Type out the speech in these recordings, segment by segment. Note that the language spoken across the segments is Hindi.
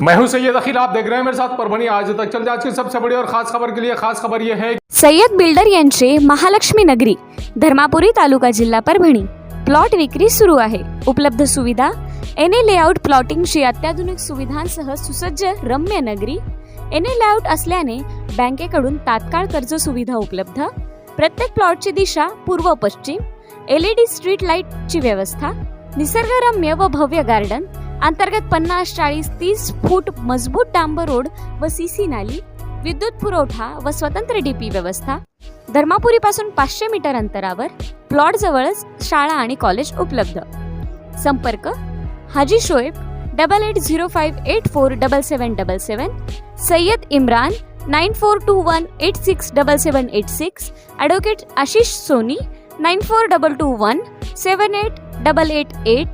मैं हूं सैयद अखिल, आप देख रहे हैं मेरे साथ परभणी आज तक। चलते आज की सबसे बड़ी और खास खबर के लिए। खास खबर यह है, सय्यद बिल्डर यांचे महालक्ष्मी नगरी धर्मापुरी तालुका जिल्हा परभणी प्लॉट विक्री सुरू आहे। उपलब्ध सुविधा एनए लेआउट प्लॉटिंगची अत्याधुनिक सुविधांसह सुसज्ज रम्य नगरी। एनए लेआउट असल्याने बँकेकडून तात्काळ कर्ज सुविधा उपलब्ध। प्रत्येक प्लॉटची दिशा पूर्व पश्चिम। एलईडी स्ट्रीट लाईटची व्यवस्था। निसर्गरम्य व भव्य गार्डन। अंतर्गत 50-40-30 फूट मजबूत डांबर रोड व सीसी नाली। विद्युत पुरवठा व स्वतंत्र डीपी व्यवस्था। धर्मापुरी पासून 500 मीटर अंतरावर प्लॉट जवळच शाळा आणि कॉलेज उपलब्ध। संपर्क हाजी शोएब 8805847777, सय्यद इम्रान 9421867786, ॲडव्होकेट आशिष सोनी 9422178888,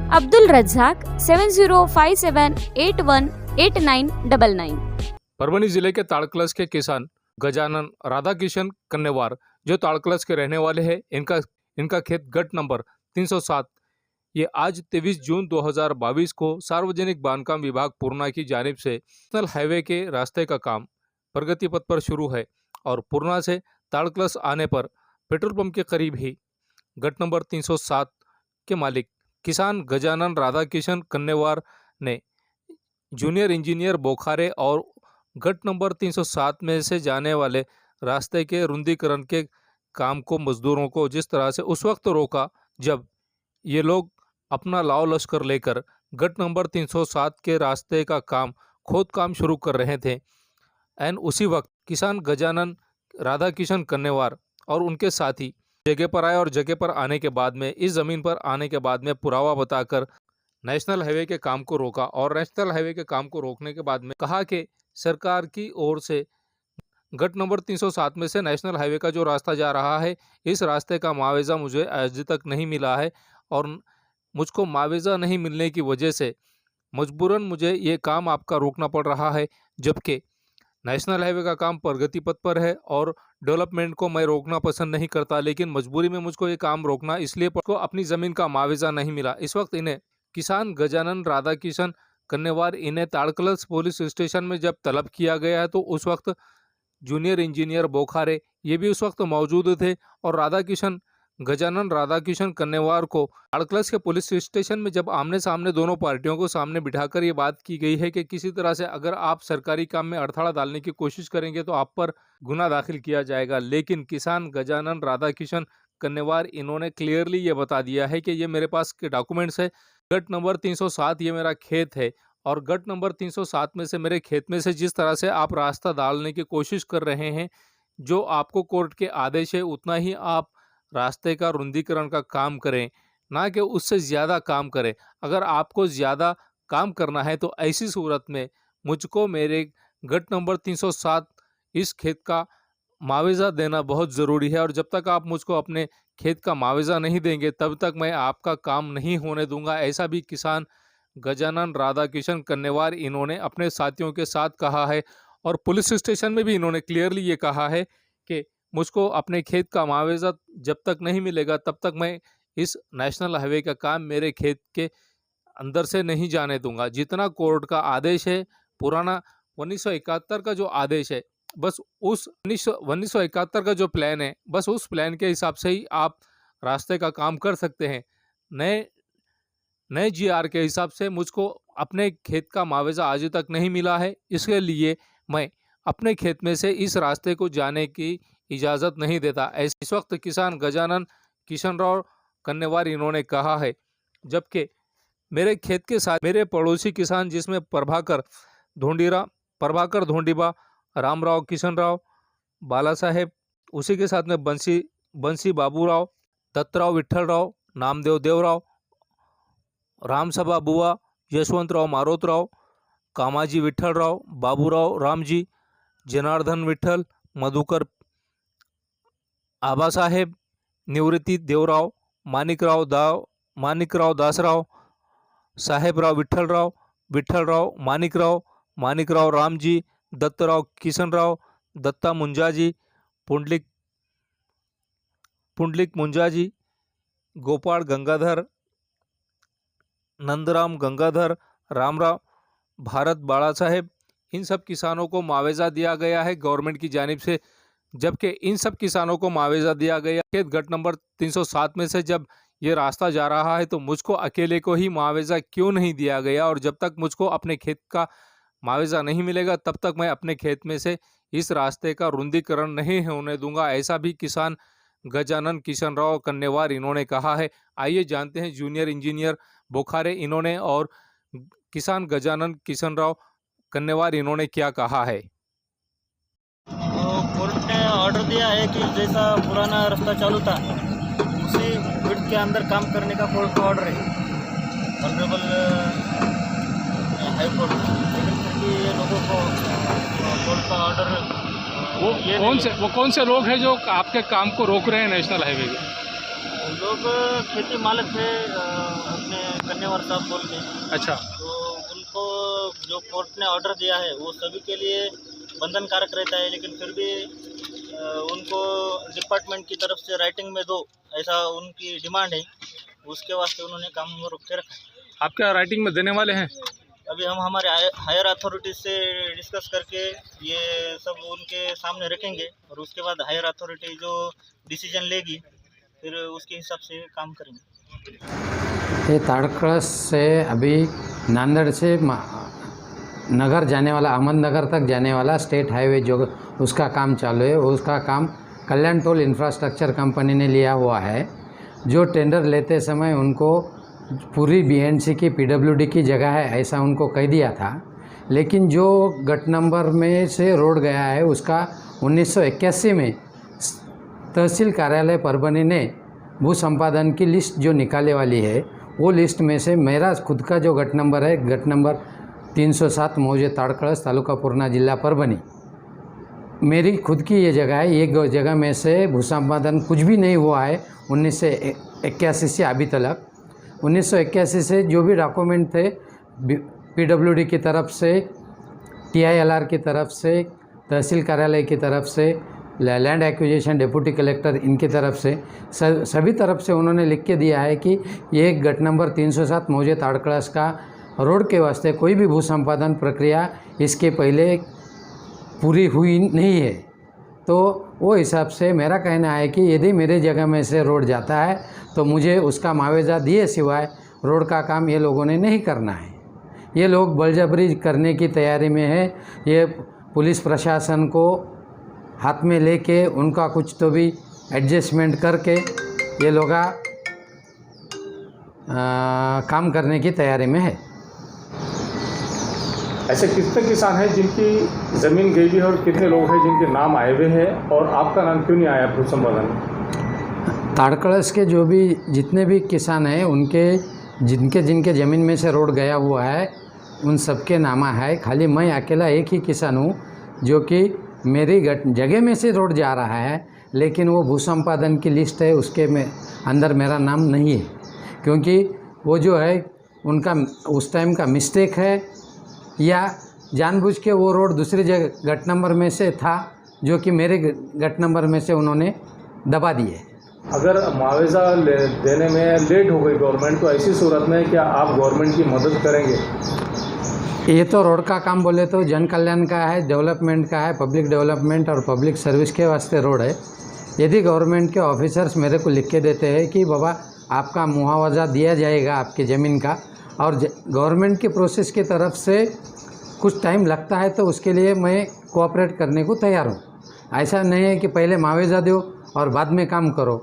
अब्दुल रज्जाक 7057818999। परभणी जिले के ताड़कलस के किसान गजानन राधाकिशन कन्नेवार जो ताड़कलस के रहने वाले हैं, इनका खेत गट नंबर 307 ये आज 23 जून 2022 को सार्वजनिक बांधकाम विभाग पूर्णा की जानिब से नेशनल हाईवे के रास्ते का काम प्रगति पथ पर शुरू है और पूर्णा से ताड़कलस आने पर पेट्रोल पंप के करीब ही गट नंबर 307 के मालिक किसान गजानन राधाकिशन कन्नेवार ने जूनियर इंजीनियर बोखारे और गट नंबर 307 में से जाने वाले रास्ते के रुंदीकरण के काम को मजदूरों को जिस तरह से उस वक्त रोका जब ये लोग अपना लाव लश्कर लेकर गट नंबर 307 के रास्ते का काम खोद काम शुरू कर रहे थे। एंड उसी वक्त किसान गजानन राधाकिशन कन्नेवार और उनके साथी जगह पर आए और जगह पर आने के बाद में इस ज़मीन पर आने के बाद में पुरावा बताकर नेशनल हाईवे के काम को रोका और नेशनल हाईवे के काम को रोकने के बाद में कहा कि सरकार की ओर से गट नंबर 307 में से नेशनल हाईवे का जो रास्ता जा रहा है, इस रास्ते का मुआवजा मुझे आज तक नहीं मिला है और मुझको मुआवजा नहीं मिलने की वजह से मजबूरन मुझे ये काम आपका रोकना पड़ रहा है। जबकि नेशनल हाईवे का काम प्रगति पथ पर है और डेवलपमेंट को मैं रोकना पसंद नहीं करता, लेकिन मजबूरी में मुझको ये काम रोकना इसलिए को अपनी ज़मीन का मुआवजा नहीं मिला। इस वक्त इन्हें किसान गजानन राधाकिशन कन्नेवार इन्हें ताड़कलस पुलिस स्टेशन में जब तलब किया गया है तो उस वक्त जूनियर इंजीनियर बोखारे ये भी उस वक्त मौजूद थे और राधाकिशन गजानन राधाकिशन कन्नेवार को ताड़कलस के पुलिस स्टेशन में जब आमने सामने दोनों पार्टियों को सामने बिठाकर ये बात की गई है कि किसी तरह से अगर आप सरकारी काम में अड़थड़ा डालने की कोशिश करेंगे तो आप पर गुनाह दाखिल किया जाएगा। लेकिन किसान गजानन राधाकिशन कन्नेवार इन्होंने क्लियरली ये बता दिया है कि ये मेरे पास के डॉक्यूमेंट्स है, गट नंबर 307 ये मेरा खेत है और गट नंबर 307 में से मेरे खेत में से जिस तरह से आप रास्ता डालने की कोशिश कर रहे हैं, जो आपको कोर्ट के आदेश है उतना ही आप रास्ते का रुंदीकरण का काम करें, ना कि उससे ज़्यादा काम करें। अगर आपको ज़्यादा काम करना है तो ऐसी सूरत में मुझको मेरे गट नंबर 307 इस खेत का मुआवजा देना बहुत ज़रूरी है और जब तक आप मुझको अपने खेत का मुआवजा नहीं देंगे तब तक मैं आपका काम नहीं होने दूंगा। ऐसा भी किसान गजानन राधाकिशन कन्नेवार इन्होंने अपने साथियों के साथ कहा है और पुलिस स्टेशन में भी इन्होंने क्लियरली ये कहा है कि मुझको अपने खेत का मुआवजा जब तक नहीं मिलेगा तब तक मैं इस नेशनल हाईवे का काम मेरे खेत के अंदर से नहीं जाने दूंगा। जितना कोर्ट का आदेश है, पुराना 1971 का जो आदेश है, बस उस 1971 का जो प्लान है, बस उस प्लान के हिसाब से ही आप रास्ते का काम कर सकते हैं। नए जीआर के हिसाब से मुझको अपने खेत का मुआवजा आज तक नहीं मिला है, इसके लिए मैं अपने खेत में से इस रास्ते को जाने की इजाज़त नहीं देता। इस वक्त किसान गजानन किशनराव कन्नेवार इन्होंने कहा है। जबकि मेरे खेत के साथ मेरे पड़ोसी किसान जिसमें प्रभाकर धोंडीबा, रामराव किशनराव, बाला साहेब, उसी के साथ में बंसी बाबूराव, दत्तराव विठ्ठलराव, नामदेव देवराव, रामसभा बुवा, यशवंतराव मारोतराव, कामाजी विठ्ठलराव, बाबूराव रामजी, जनार्दन विठ्ठल, मधुकर आबासाहेब, निवृत्ती देवराव, माणिकराव दासराव, साहेबराव विठ्ठलराव, माणिकराव रामजी, दत्तराव किशनराव, दत्ता मुंजाजी, पुंडलिक मुंजाजी, गोपाळ गंगाधर, नंदराम गंगाधर, रामराव भारत बाड़ा साहेब, इन सब किसानों को मुआवजा दिया गया है गवर्नमेंट की जानिब से, जबकि इन सब किसानों को मुआवजा दिया गया खेत गट नंबर 307 में से जब ये रास्ता जा रहा है तो मुझको अकेले को ही मुआवजा क्यों नहीं दिया गया, और जब तक मुझको अपने खेत का मुआवजा नहीं मिलेगा तब तक मैं अपने खेत में से इस रास्ते का रुंदीकरण नहीं होने दूंगा, ऐसा भी किसान गजानन किशन राव कन्नेवार इन्होंने कहा है। आइए जानते हैं जूनियर इंजीनियर बोखारे इन्होंने और किसान गजानन किशन राव कन्नेवार इन्होंने क्या कहा है। तो कोर्ट ने ऑर्डर दिया है कि जैसा पुराना रास्ता चालू था उसी विड्थ के अंदर काम करने का कोर्ट का ऑर्डर है, ऑनरेबल हाई कोर्ट। लेकिन फिर भी ये लोगों को कोर्ट का ऑर्डर वो कौन से लोग हैं जो आपके काम को रोक रहे हैं नेशनल हाईवे पे? लोग खेती मालिक है अपने कन्नेवार साहब बोल के। अच्छा, तो उनको जो कोर्ट ने ऑर्डर दिया है वो सभी के लिए बंधनकारक रहता है, लेकिन फिर भी उनको डिपार्टमेंट की तरफ से राइटिंग में दो, ऐसा उनकी डिमांड है। उसके वास्ते उन्होंने काम में रोक के रखा है। आप क्या राइटिंग में देने वाले हैं? अभी हम हमारे हायर अथॉरिटी से डिस्कस करके ये सब उनके सामने रखेंगे और उसके बाद हायर अथॉरिटी जो डिसीजन लेगी फिर उसके हिसाब से काम करेंगे। ये ताड़कलश से अभी नांदेड़ से नगर जाने वाला, अहमदनगर तक जाने वाला स्टेट हाईवे जो उसका काम चालू है, उसका काम कल्याण टोल इंफ्रास्ट्रक्चर कंपनी ने लिया हुआ है। जो टेंडर लेते समय उनको पूरी बीएनसी की पीडब्ल्यूडी की जगह है ऐसा उनको कह दिया था, लेकिन जो गट नंबर में से रोड गया है उसका 1981 में तहसील कार्यालय परभनी ने भू संपादन की लिस्ट जो निकाले वाली है वो लिस्ट में से मेरा खुद का जो गट नंबर है, गट नंबर 307 मौजे ताड़कलश तालुका पूर्णा जिला परभनी, मेरी खुद की ये जगह है। ये जगह में से भू संपादन कुछ भी नहीं हुआ है 1981 से अभी तक। 1981 से जो भी डॉक्यूमेंट थे पीडब्ल्यूडी की तरफ से, टीआईएलआर की तरफ से, तहसील कार्यालय की तरफ से, लैंड एक्विजिशन डिप्टी कलेक्टर इनकी तरफ से, सभी तरफ से उन्होंने लिख के दिया है कि ये गट नंबर 307 मौजे ताड़कलश का रोड के वास्ते कोई भी भू संपादन प्रक्रिया इसके पहले पूरी हुई नहीं है। तो वो हिसाब से मेरा कहना है कि यदि मेरे जगह में से रोड जाता है तो मुझे उसका मुआवजा दिए सिवाय रोड का काम ये लोगों ने नहीं करना है। ये लोग बलजबरी करने की तैयारी में है। ये पुलिस प्रशासन को हाथ में लेके उनका कुछ तो भी एडजस्टमेंट करके ये लोग काम करने की तैयारी में है। ऐसे कितने किसान हैं जिनकी ज़मीन गई है और कितने लोग हैं जिनके नाम आए हुए हैं, और आपका नाम क्यों नहीं आया भू संपादन में? ताड़कलश के जो भी जितने भी किसान हैं उनके जिनके ज़मीन में से रोड गया हुआ है उन सबके नामा है। खाली मैं अकेला एक ही किसान हूँ जो कि मेरी जगह में से रोड जा रहा है, लेकिन वो भू संपादन की लिस्ट है उसके में अंदर मेरा नाम नहीं है, क्योंकि वो जो है उनका उस टाइम का मिस्टेक है या जानबूझ के वो रोड दूसरी जगह गट नंबर में से था जो कि मेरे गट नंबर में से उन्होंने दबा दिए। अगर मुआवजा देने में लेट हो गई गवर्नमेंट, तो ऐसी सूरत में क्या आप गवर्नमेंट की मदद करेंगे? ये तो रोड का काम बोले तो जन कल्याण का है, डेवलपमेंट का है, पब्लिक डेवलपमेंट और पब्लिक सर्विस के वास्ते रोड है। यदि गवर्नमेंट के ऑफिसर्स मेरे को लिख के देते हैं कि बाबा आपका मुआवजा दिया जाएगा आपकी ज़मीन का, और गवर्नमेंट की प्रोसेस की तरफ से कुछ टाइम लगता है तो उसके लिए मैं कोऑपरेट करने को तैयार हूँ। ऐसा नहीं है कि पहले मुआवजा दो और बाद में काम करो।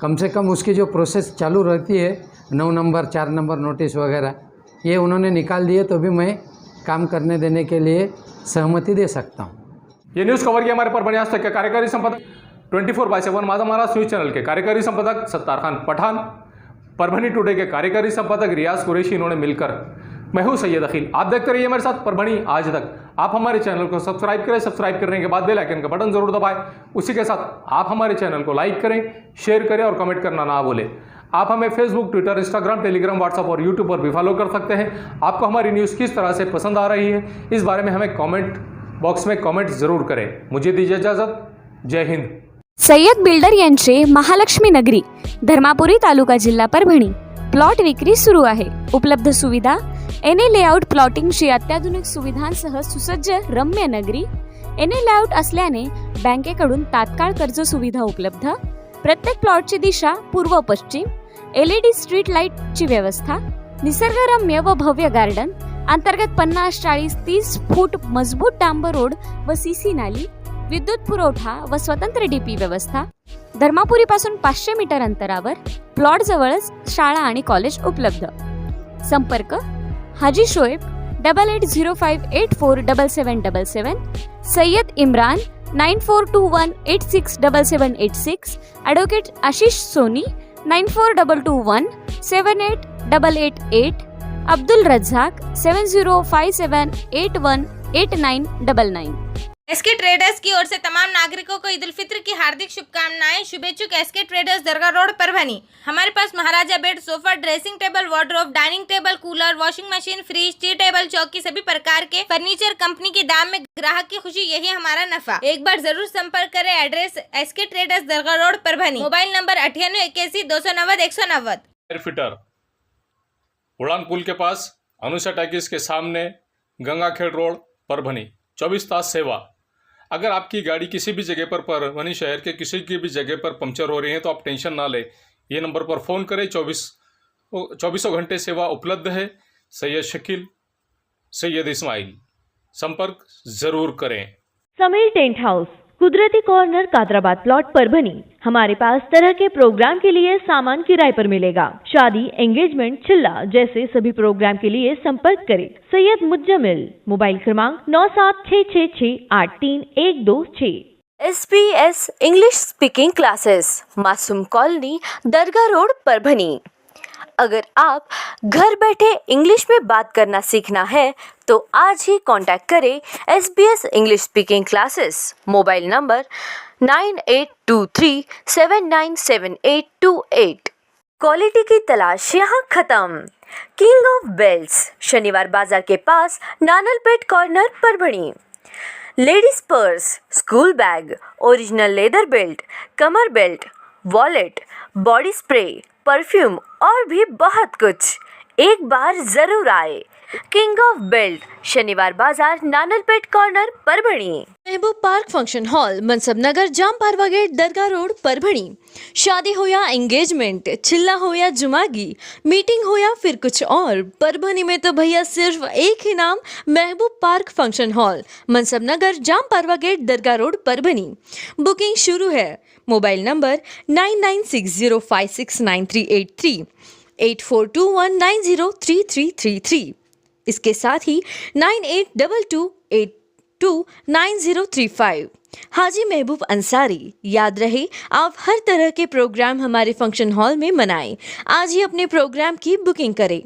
कम से कम उसकी जो प्रोसेस चालू रहती है 9 नंबर 4 नंबर नोटिस वगैरह ये उन्होंने निकाल दिए तो भी मैं काम करने देने के लिए सहमति दे सकता हूँ। ये न्यूज़ कवर किया हमारे परभणी आज तक के कार्यकारी संपादक 24/7 माझा महाराष्ट्र न्यूज़ चैनल के कार्यकारी संपादक सत्तार खान पठान, परभणी टुडे के कार्यकारी संपादक रियाज कुरैशी, इन्होंने मिलकर। मैं हूं सैयद अखिल। आप देखते रहिए मेरे साथ परभणी आज तक। आप हमारे चैनल को सब्सक्राइब करें, सब्सक्राइब करने के बाद बेल आइकन का बटन जरूर दबाएं। उसी के साथ आप हमारे चैनल को लाइक करें, शेयर करें और कमेंट करना ना भूलें। आप हमें Facebook, Twitter, Instagram, Telegram, WhatsApp और यूट्यूब पर भी फॉलो कर सकते हैं। आपको हमारी न्यूज़ किस तरह से पसंद आ रही है इस बारे में हमें कॉमेंट बॉक्स में कॉमेंट जरूर करें। मुझे दीजिए इजाजत। जय हिंद। सय्यद बिल्डर यांचे महालक्ष्मी नगरी, धर्मापुरी तालुका जिल्हा परभणी प्लॉट विक्री सुरू आहे। उपलब्ध सुविधा एने लेआउट प्लॉटिंगशी अत्याधुनिक सुविधांसह सुसज्ज रम्य नगरी. एने लेआउट असल्याने बँकेकडून तात्काळ कर्ज सुविधा उपलब्ध. प्रत्येक प्लॉटची दिशा पूर्व पश्चिम. LED स्ट्रीट लाईटची व्यवस्था. निसर्गरम्य व भव्य गार्डन. अंतर्गत 50-40-30 फूट मजबूत डांबर रोड व CC नाली. विद्युत पुरवठा व स्वतंत्र DP व्यवस्था. धर्मापुरी पासून 500 मीटर अंतरावर प्लॉट जवळच शाळा आणि कॉलेज उपलब्ध. संपर्क Haji Shoaib 8805847777, Sayyed Imran 9421867786, advocate Ashish Soni 9422178888, Abdul Razzaq 7057818999. SK traders की ओर से तमाम नागरिकों को ईद उल फित्र की हार्दिक शुभकामनाएं. शुभेच्छुक एसके ट्रेडर्स दरगाह रोड परभनी. हमारे पास Maharaja bed, sofa, dressing table, wardrobe, dining table, cooler, washing machine, fridge, tea table, चौकी सभी प्रकार के फर्नीचर कंपनी के दाम में ग्राहक की खुशी, यही हमारा नफा. एक बार जरूर संपर्क करें. एड्रेस एसके ट्रेडर्स दरगाह रोड परभनी. मोबाइल नंबर 9881 फिटर उड़ान पुल के पास अनुषा टैकिस के सामने गंगाखेड़ रोड परभनी. 24 तास सेवा. अगर आपकी गाड़ी किसी भी जगह पर परभनी शहर के किसी की भी जगह पर पंक्चर हो रही है तो आप टेंशन ना लें. ये नंबर पर फ़ोन करें. 24 घंटे सेवा उपलब्ध है. सैयद शकील, सैयद इस्माइल, संपर्क ज़रूर करें. समीर टेंट हाउस, कुदरती कॉर्नर, कादराबाद प्लॉट परभनी. हमारे पास तरह के प्रोग्राम के लिए सामान किराए पर मिलेगा. शादी, एंगेजमेंट, चिल्ला जैसे सभी प्रोग्राम के लिए संपर्क करें. सैयद मुज्जमिल. मोबाइल क्रमांक 9766683126. SBS इंग्लिश स्पीकिंग क्लासेस, मासूम कॉलोनी, दरगाह रोड परभनी. अगर आप घर बैठे इंग्लिश में बात करना सीखना है तो आज ही कांटेक्ट करें SBS English speaking classes. Mobile number 9823797828. Quality की तलाश यहाँ खत्म. किंग ऑफ बेल्ट्स, शनिवार बाजार के पास, Nanalpet corner Parbhani. Ladies purse, school bag, original leather belt, कमर belt, wallet, body spray, perfume और भी बहुत कुछ. एक बार जरूर आए. किंग ऑफ बेल्ट, शनिवार बाजार, नानलपेट कॉर्नर परभणी. महबूब पार्क फंक्शन हॉल, मनसब नगर, जाम पारवा गेट, दरगाह रोड परभणी. शादी हो या एंगेजमेंट, चिल्ला हो या जुमागी, मीटिंग हो या फिर कुछ और, परभणी में तो भैया सिर्फ एक ही नाम, महबूब पार्क फंक्शन हॉल, मनसब नगर, जाम पारवा गेट, दरगाह रोड परभणी. बुकिंग शुरू है. Mobile number 9960569383, 8421903333. इसके साथ ही 9822829035. हाजी महबूब अंसारी. याद रहे, आप हर तरह के प्रोग्राम हमारे फंक्शन हॉल में मनाएं. आज ही अपने प्रोग्राम की बुकिंग करें.